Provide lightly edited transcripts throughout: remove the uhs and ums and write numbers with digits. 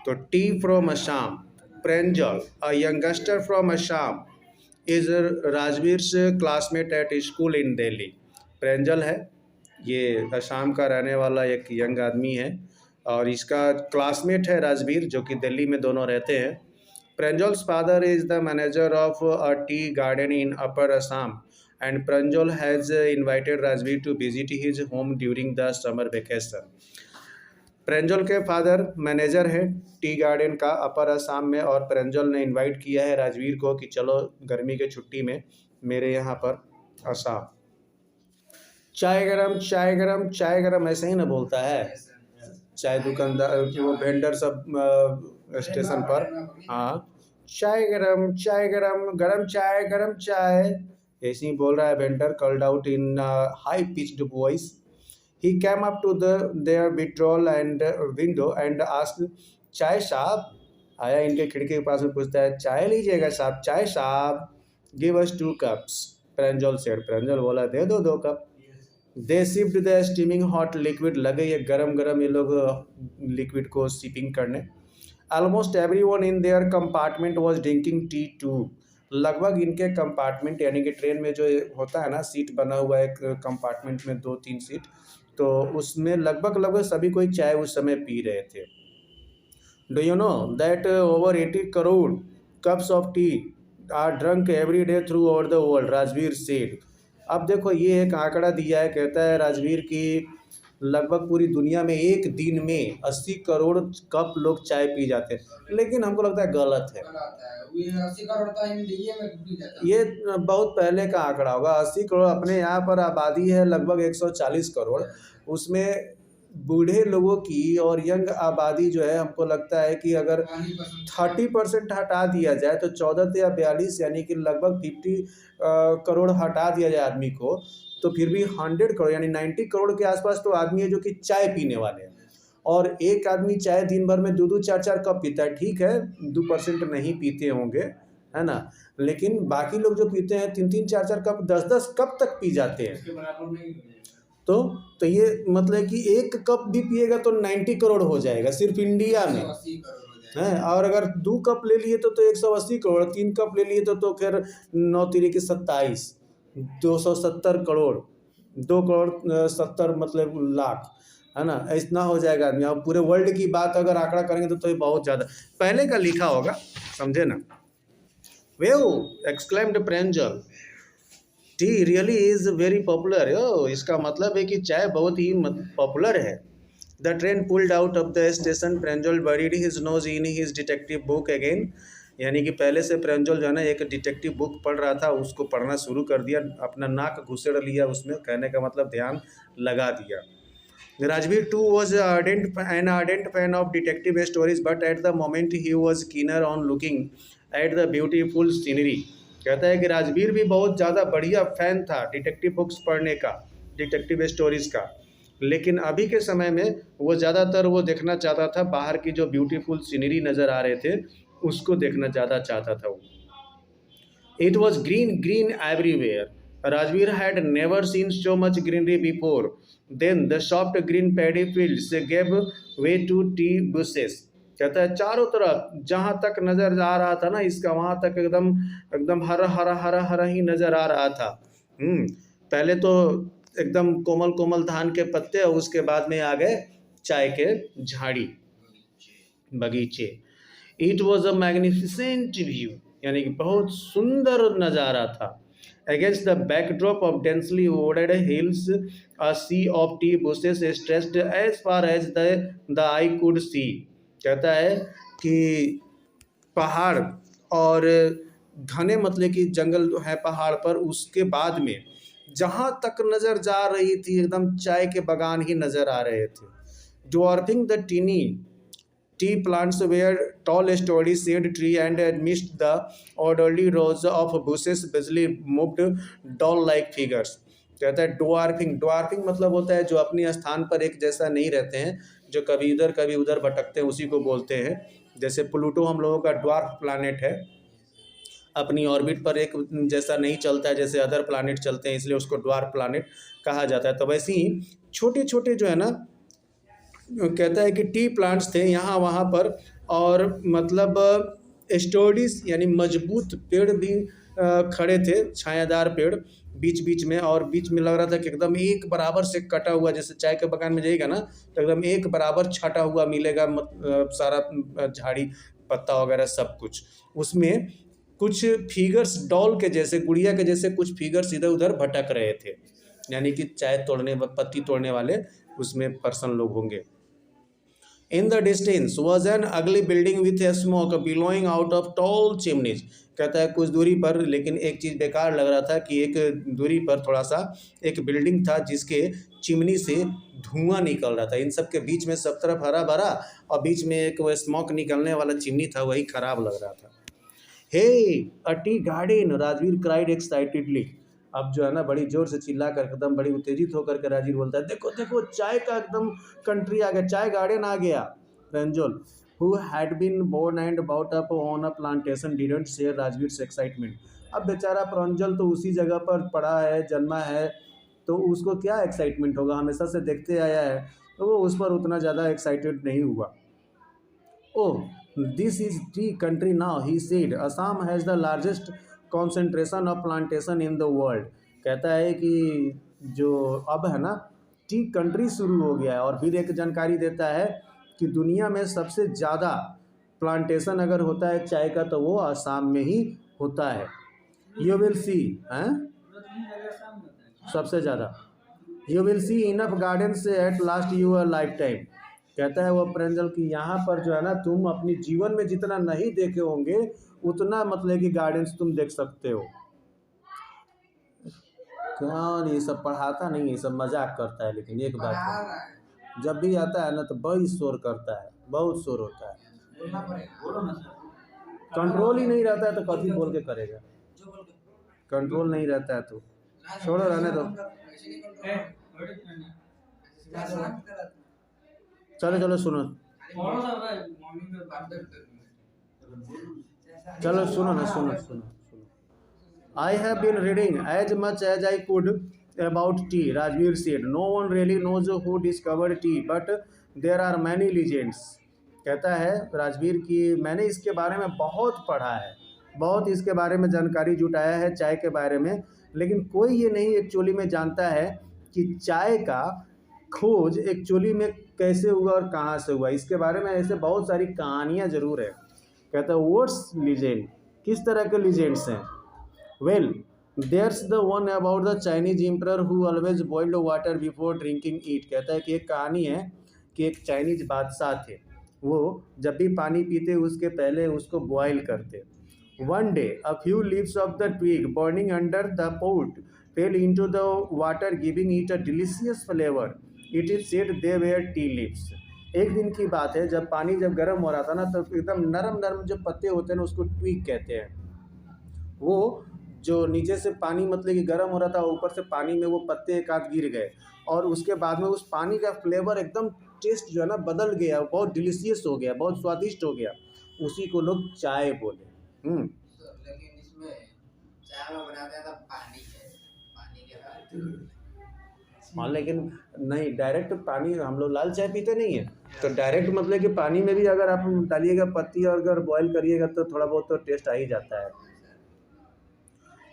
तो tea from Assam, Pranjal a youngster from Assam is Rajvir classmate at school in Delhi. Pranjal है, ये असम का रहने वाला एक यंग आदमी है और इसका क्लासमेट है राजवीर, जो कि दिल्ली में दोनों रहते हैं। Pranjal's father is the manager of a tea garden in Upper Assam, and Pranjal has invited Rajveer to visit his home during the summer vacation. प्रेंजल के फादर मैनेजर है टी गार्डन का अपर असम में, और प्रेंजल ने इनवाइट किया है राजवीर को कि चलो गर्मी के छुट्टी में मेरे यहाँ पर असम। चाय गरम चाय गरम चाय गरम, ऐसे ही ना बोलता है चाय दुकानदार वो वेंडर सब स्टेशन पर। हाँ, चाय गरम गरम चाय ऐसे ही बोल रहा है vendor, called out in high pitched voice. He came up to their withdrawal and window and asked, chai sahab. आया इनके खिड़की के पास में, पूछता है चाय लीजिएगा साहब, चाय साहब। Give us 2 cups, Pranjal said. Pranjal बोला दे दो 2 cup. They sipped the steaming hot liquid, लगे ये गरम गरम ये लोग लिक्विड को सिपिंग करने। Almost everyone in their compartment was drinking tea too. लगभग इनके कंपार्टमेंट यानी कि ट्रेन में जो होता है ना, सीट बना हुआ है एक कंपार्टमेंट में 2-3 सीट, तो उसमें लगभग सभी कोई चाय उस समय पी रहे थे। Do you know that over 80 crore cups of T R drunk every day through out the world, Rajveer said. अब देखो ये एक आंकड़ा दिया है, कहता है राजवीर की लगभग पूरी दुनिया में एक दिन में 80 करोड़ कप लोग चाय पी जाते हैं, लेकिन हमको लगता है गलत है। ये बहुत पहले का आंकड़ा होगा। 80 करोड़, अपने यहाँ पर आबादी है लगभग 140 करोड़, उसमें बूढ़े लोगों की और यंग आबादी जो है, हमको लगता है कि अगर 30% हटा दिया जाए तो 14 या 42 यानी कि लगभग 50 करोड़ हटा दिया जाए आदमी को, तो फिर भी 100 करोड़ यानी 90 करोड़ के आसपास तो आदमी है जो कि चाय पीने वाले हैं। और एक आदमी चाय दिन भर में 2-2 4-4 कप पीता है। ठीक है 2% नहीं पीते होंगे, है ना, लेकिन बाकी लोग जो पीते हैं 3-3 4-4 कप 10-10 कप तक पी जाते हैं। तो ये मतलब कि 1 कप भी पिएगा तो 90 करोड़ हो जाएगा सिर्फ इंडिया में, है। और अगर 2 कप ले लिए तो 180 करोड़, 3 कप ले लिए तो फिर 9 तिरी की 27, 270 करोड़, 2 करोड़ 70 मतलब लाख, है ना, इतना हो जाएगा आदमी। अब पूरे वर्ल्ड की बात अगर आंकड़ा करेंगे तो ये बहुत ज़्यादा पहले का लिखा होगा, समझे ना। Wow exclaimed Pranjal, tea really is very popular. इसका मतलब है कि चाय बहुत ही पॉपुलर है। The train pulled out of the station, Pranjal buried his nose in his detective book again. यानी कि पहले से प्रेंजल जो है ना एक डिटेक्टिव बुक पढ़ रहा था, उसको पढ़ना शुरू कर दिया, अपना नाक घुसेड़ लिया उसमें, कहने का मतलब ध्यान लगा दिया। Rajveer too was an ardent fan of detective stories, but at the moment he was keener on looking at the beautiful scenery. कहता है कि राजवीर भी बहुत ज़्यादा बढ़िया फैन था डिटेक्टिव बुक्स पढ़ने का, डिटेक्टिव स्टोरीज़ का, लेकिन अभी के समय में वो ज़्यादातर वो देखना चाहता था, बाहर की जो ब्यूटीफुल सीनरी नज़र आ रहे थे उसको देखना ज़्यादा चाहता था वो। It was green everywhere. Rajveer had never seen so much greenery before. Then the soft green paddy fields gave way to tea bushes. कहता है चारों तरफ जहाँ तक नजर आ रहा था ना इसका, वहाँ तक एकदम एकदम हरा ही नजर आ रहा था। पहले तो एकदम कोमल कोमल धान के पत्ते और उसके बाद में आ गए चाय के झाड़ी, बगीचे। It was a magnificent view, यानी कि बहुत सुंदर नज़ारा था। Against the backdrop of densely wooded hills, a sea of tea bushes stretched as far as the eye could see. कहता है कि पहाड़ और घने मतलब कि जंगल है पहाड़ पर, उसके बाद में जहाँ तक नज़र जा रही थी एकदम चाय के बागान ही नज़र आ रहे थे। Dwarfing the tea plants were tall story shade tree, and amidst the orderly rows of bushes busily moved doll like figures. कहता है ड्वार्फिंग मतलब होता है जो अपने स्थान पर एक जैसा नहीं रहते हैं, जो कभी इधर कभी उधर भटकते हैं, उसी को बोलते हैं। जैसे प्लूटो हम लोगों का ड्वार्फ प्लानेट है, अपनी ऑर्बिट पर एक जैसा नहीं चलता है जैसे अदर प्लानेट चलते हैं, इसलिए उसको ड्वार्फ प्लानेट कहा जाता है। तो वैसे ही छोटे छोटे जो है ना कहता है कि टी प्लांट्स थे यहाँ वहाँ पर, और मतलब स्टोडीज यानी मजबूत पेड़ भी खड़े थे, छायादार पेड़ बीच बीच में, और बीच में लग रहा था कि एकदम एक बराबर से कटा हुआ, जैसे चाय के बगान में जाइएगा ना तो एकदम एक बराबर छटा हुआ मिलेगा, सारा झाड़ी पत्ता वगैरह सब कुछ उसमें। कुछ फिगर्स डॉल के जैसे, गुड़िया के जैसे कुछ फिगर्स इधर उधर भटक रहे थे, यानी कि चाय तोड़ने पत्ती तोड़ने वाले उसमें पर्सन लोग होंगे। In the distance was an ugly building with a smoke billowing out of tall chimneys। कहता है कुछ दूरी पर, लेकिन एक चीज़ बेकार लग रहा था कि एक दूरी पर थोड़ा सा एक बिल्डिंग था जिसके चिमनी से धुआं निकल रहा था। इन सब के बीच में सब तरफ हरा भरा, और बीच में एक वो स्मोक निकलने वाला चिमनी था, वही खराब लग रहा था। Hey a tea garden, Rajvir cried excitedly. अब जो है ना बड़ी जोर से चिल्ला कर एकदम बड़ी उत्तेजित होकर के राजवीर बोलता है, देखो देखो चाय का एकदम कंट्री आ गया, चाय गार्डन आ गया। प्रेंजल who had been born and brought up on a plantation didn't share Rajveer excitement. अब बेचारा प्रांजल तो उसी जगह पर पढ़ा है, जन्मा है, तो उसको क्या एक्साइटमेंट होगा, हमेशा से देखते आया है, तो वो उस पर उतना ज़्यादा एक्साइटेड नहीं हुआ। Oh, this is tea country now, he said. Assam has the largest concentration of plantation in the world। कहता है कि जो अब है ना टी कंट्री शुरू हो गया है, और फिर एक जानकारी देता है कि दुनिया में सबसे ज़्यादा प्लांटेशन अगर होता है चाय का तो वो असम में ही होता है। यू विल सी, हैं सबसे ज़्यादा। You will see enough gardens at last your lifetime. कहता है वो प्रेंजल कि यहाँ पर जो है ना तुम अपनी जीवन में जितना नहीं देखे होंगे उतना मतलब कि गार्डन्स तुम देख सकते हो। कौन ये सब पढ़ाता नहीं, ये सब मजाक करता है, लेकिन एक बात है, जब भी आता है ना तो बहुत शोर करता है, बहुत शोर होता है, कंट्रोल ही नहीं रहता है तो कभी बोल के करेगा, कंट्रोल नहीं रहता है तो छोड़ो, रहने दो। चलो चलो सुनो, चलो सुनो ना, सुनो सुनो सुनो। I have been reading as much as I could about tea, Rajveer said. No one really knows who discovered tea, but there are many legends। कहता है राजवीर कि मैंने इसके बारे में बहुत पढ़ा है, बहुत इसके बारे में जानकारी जुटाया है चाय के बारे में, लेकिन कोई ये नहीं एक्चुअली में जानता है कि चाय का खोज एक्चुअली में कैसे हुआ और कहाँ से हुआ। इसके बारे में ऐसे बहुत सारी कहानियाँ ज़रूर है। कहता है व्हाट्स लीजेंड, किस तरह के लीजेंड्स हैं। Well there's the one about the Chinese emperor who always boiled water before drinking it. कहता है कि एक कहानी है कि एक चाइनीज बादशाह थे, वो जब भी पानी पीते उसके पहले उसको बॉयल करते। One day a few leaves of the twig burning under the pot fell into the water giving it a delicious flavour. It is said they were tea leaves. एक दिन की बात है, जब पानी जब गर्म हो रहा था ना तो एकदम नरम नरम जो पत्ते होते हैं ना उसको ट्विग कहते हैं। वो जो नीचे से पानी मतलब कि गर्म हो रहा था, ऊपर से पानी में वो पत्ते एक आध गिर गए, और उसके बाद में उस पानी का फ्लेवर एकदम टेस्ट जो है ना बदल गया, बहुत डिलीशियस हो गया, बहुत स्वादिष्ट हो गया। उसी को लोग चाय बोले। लेकिन इसमें चाय में बनाते हैं तो पानी है, पानी के बाद हाँ, लेकिन नहीं डायरेक्ट पानी, हम लोग लाल चाय पीते नहीं है, तो डायरेक्ट मतलब कि पानी में भी अगर आप डालिएगा पत्ती और अगर बॉयल करिएगा तो थोड़ा बहुत तो टेस्ट आ ही जाता है।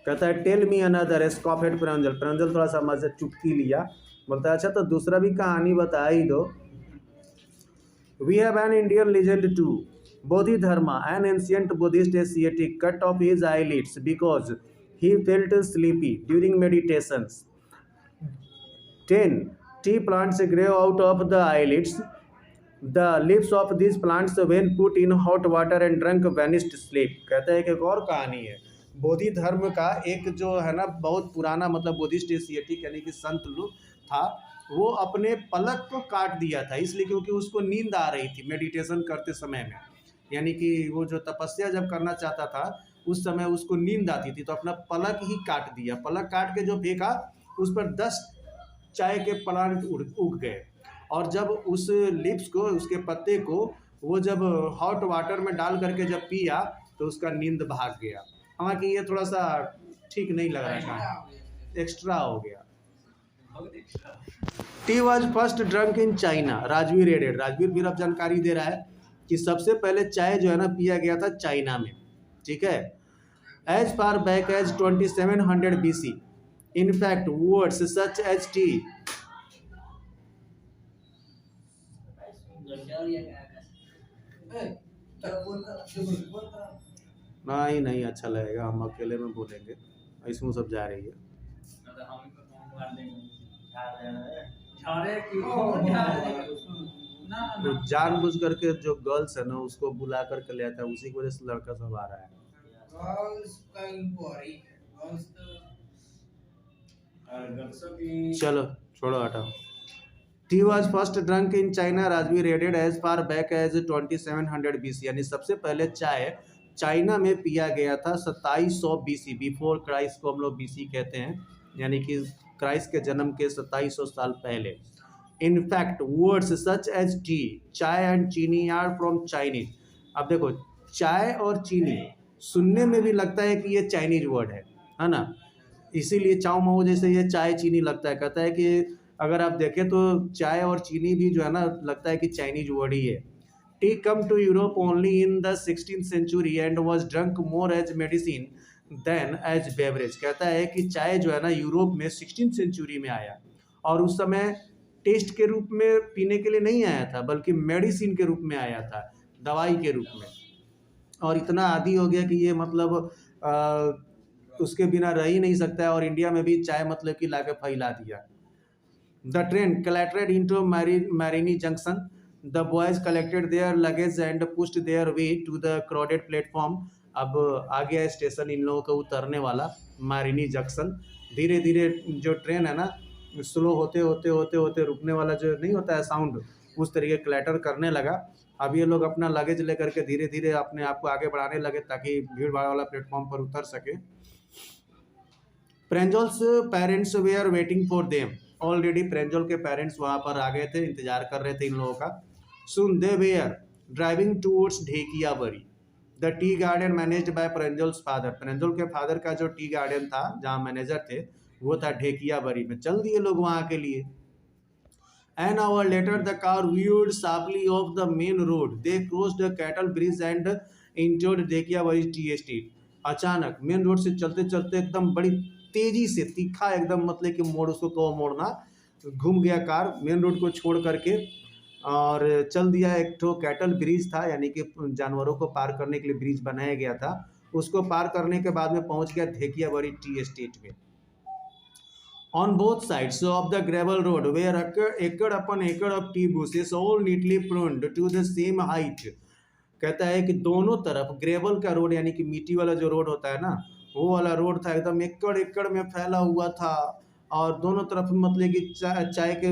कहता है टेल मी अनदर, स्कॉफेड प्रांजल। प्रांजल थोड़ा सा मजे चुटकी लिया, बोलता है अच्छा तो दूसरा भी कहानी बता ही दो। We have an Indian legend too, Bodhidharma, an ancient Buddhist ascetic, cut off his eyelids because he felt sleepy during meditations. 10. Tea plants grow out of the eyelids. The leaves of these plants when put in hot water and drunk vanished sleep। कहता है कि एक और कहानी है, बोधि धर्म का एक जो है ना बहुत पुराना मतलब बुद्धिस्ट एशिएटिक यानी कि संत लोग था, वो अपने पलक को काट दिया था, इसलिए क्योंकि उसको नींद आ रही थी मेडिटेशन करते समय में, यानी कि वो जो तपस्या जब करना चाहता था उस समय उसको नींद आती थी, तो अपना पलक ही काट दिया। पलक काट के जो फेंका उस पर 10 चाय के प्लांट उग गए, और जब उस लिप्स को उसके पत्ते को वो जब हॉट वाटर में डाल करके जब पिया तो उसका नींद भाग गया। हालांकि ये थोड़ा सा ठीक नहीं लग रहा था, एक्स्ट्रा हो गया। Tea was first drunk in China, Rajveer added. Rajveer फिर अब जानकारी दे रहा है कि सबसे पहले चाय जो है ना पिया गया था चाइना में, ठीक है। As far back as 2700 BC, in fact words such as tea नहीं नहीं अच्छा लगेगा, हम अकेले में बोलेंगे, इसमें सब जा रही है। तो जानबूझ करके जो गर्ल्स है ना उसको बुला करके ले आता है, उसी की वजह से लड़का सब आ रहा है। चलो छोड़ो हटाओ। Tea was first drunk in China, Rajveer added as far back as 2700 BC, यानी सबसे पहले चाय चाइना में पिया गया था 2700 BC, बिफोर क्राइस्ट को हम लोग BC कहते हैं, यानी कि क्राइस्ट के जन्म के 2700 साल पहले। In fact words such as tea, chai and cheeni are from Chinese. अब देखो चाय और चीनी सुनने में भी लगता है कि ये चाइनीज वर्ड है ना, इसीलिए चाव माओ जैसे ये चाय चीनी लगता है, कहता है कि अगर आप देखें तो चाय और चीनी भी जो है ना लगता है कि चाइनीज वर्ड ही है। Tea come to Europe only in the 16th century and was drunk more as medicine then as beverage. कहता है कि चाय जो है ना यूरोप में 16th century में आया और उस समय टेस्ट के रूप में पीने के लिए नहीं आया था, बल्कि मेडिसिन के रूप में आया था, दवाई के रूप में। और इतना आदी हो गया कि ये मतलब उसके बिना रह ही नहीं सकता है, और इंडिया में भी चाय मतलब कि लाके फैला दिया। The train collected into Mariani junction, the boys collected their luggage and pushed their way to the crowded platform. अब आ गया स्टेशन इन लोगों को उतरने वाला, मैरिनी जंक्शन। धीरे धीरे जो ट्रेन है ना स्लो होते होते होते होते रुकने वाला जो नहीं होता है साउंड, उस तरीके क्लैटर करने लगा। अब ये लोग अपना लगेज लेकर के धीरे धीरे अपने आप को आगे बढ़ाने लगे ताकि भीड़ भाड़ वाला प्लेटफॉर्म पर उतर सके। Pranjal's parents were waiting for them, already Pranjal के पेरेंट्स वहाँ पर आ गए थे, इंतजार कर रहे थे इन लोगों का। Soon they were driving towards Dhekiabari, the tea garden managed by Pranjal's father. Pranjal के फादर का जो टी गार्डन था जहाँ मैनेजर थे वो था ढेकियाबरी में। चल दिए लोग वहाँ के लिए। An hour later, the car veered sharply off the main road. They crossed a cattle bridge and entered Dekiabari tea estate. अचानक मेन रोड से चलते चलते एकदम बड़ी तेजी से तीखा एकदम मतलब कि मोड़, उसको तो मोड़ना, घूम गया कार मेन रोड को छोड़ करके और चल दिया। एक तो कैटल ब्रिज था, यानी कि जानवरों को पार करने के लिए ब्रिज बनाया गया था, उसको पार करने के बाद में पहुंच गया धेकियाबरी टी एस्टेट में। On both sides of the gravel road were acre upon acre of tea bushes, all neatly pruned to the same height। कहता है कि दोनों तरफ ग्रेवल का रोड, यानी कि मिट्टी वाला जो रोड होता है ना, वो वाला रोड था, एकदम एकड़ एकड़ में फैला हुआ था। और दोनों तरफ मतलब कि चाय के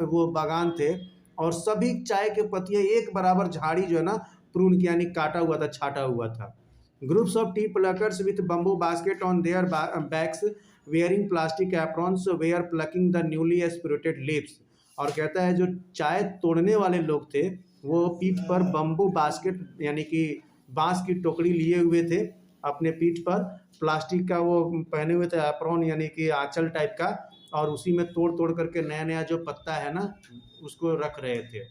वो बागान थे, और सभी चाय के पत्तियां एक बराबर झाड़ी जो है ना प्रून की, यानी काटा हुआ था, छाटा हुआ था। Groups of tea pluckers with bamboo basket on their backs wearing plastic aprons were plucking the newly aspirated lips. और कहता है जो चाय तोड़ने वाले लोग थे वो पीठ पर बम्बू बास्केट, यानी कि बांस की टोकरी लिए हुए थे, अपने पीठ पर प्लास्टिक का वो पहने हुए थे एप्रॉन, यानी कि आंचल टाइप का, और उसी में तोड़ तोड़ करके नया नया जो पत्ता है ना उसको रख रहे थे।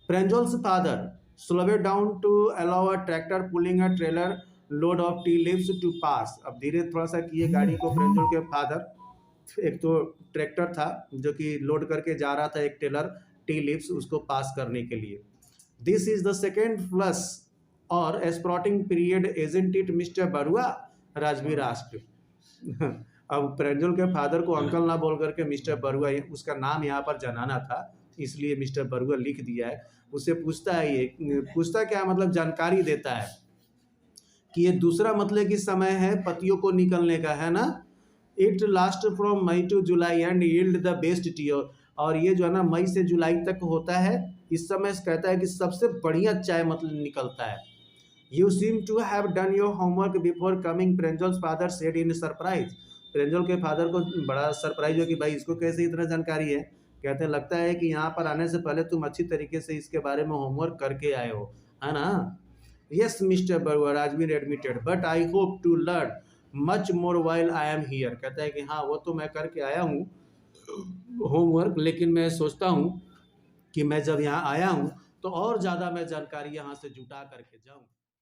प्रेंजोल्स father slowed down to allow a tractor pulling a trailer load of tea leaves to pass। अब धीरे थोड़ा सा किए गाड़ी को प्रेंजोल के फादर। एक तो ट्रैक्टर था जो कि लोड करके जा रहा था एक टेलर टी लीव्स, उसको पास करने के लिए। This is the second flush और sprouting period isn't it mister Barua, Rajvir asked. अब प्रेंजोल के फादर को अंकल ना बोल करके मिस्टर बरुआ, उसका नाम यहाँ पर जनाना था इसलिए मिस्टर बरुआ लिख दिया है। उससे पूछता है, ये पूछता क्या मतलब जानकारी देता है कि ये दूसरा मतलब कि समय है पत्तियों को निकलने का, है ना। It last from May to July and yield the best tea. और ये जो है ना मई से जुलाई तक होता है, इस समय कहता है कि सबसे बढ़िया चाय मतलब निकलता है। You seem to have done your homework before coming, Pranjal's father said in surprise. Pranjal के फादर को बड़ा सरप्राइज हो कि भाई इसको कैसे इतना जानकारी है। कहते हैं लगता है कि यहाँ पर आने से पहले तुम अच्छी तरीके से इसके बारे में होमवर्क करके आए हो, है ना। Yes mister Barua, Rajveer admitted, but I hope to learn much more while I am here. कहता है कि हाँ वो तो मैं करके आया हूँ, होमवर्क, लेकिन मैं सोचता हूँ कि मैं जब यहाँ आया हूँ तो और ज़्यादा मैं जानकारी यहाँ से जुटा करके जाऊँ।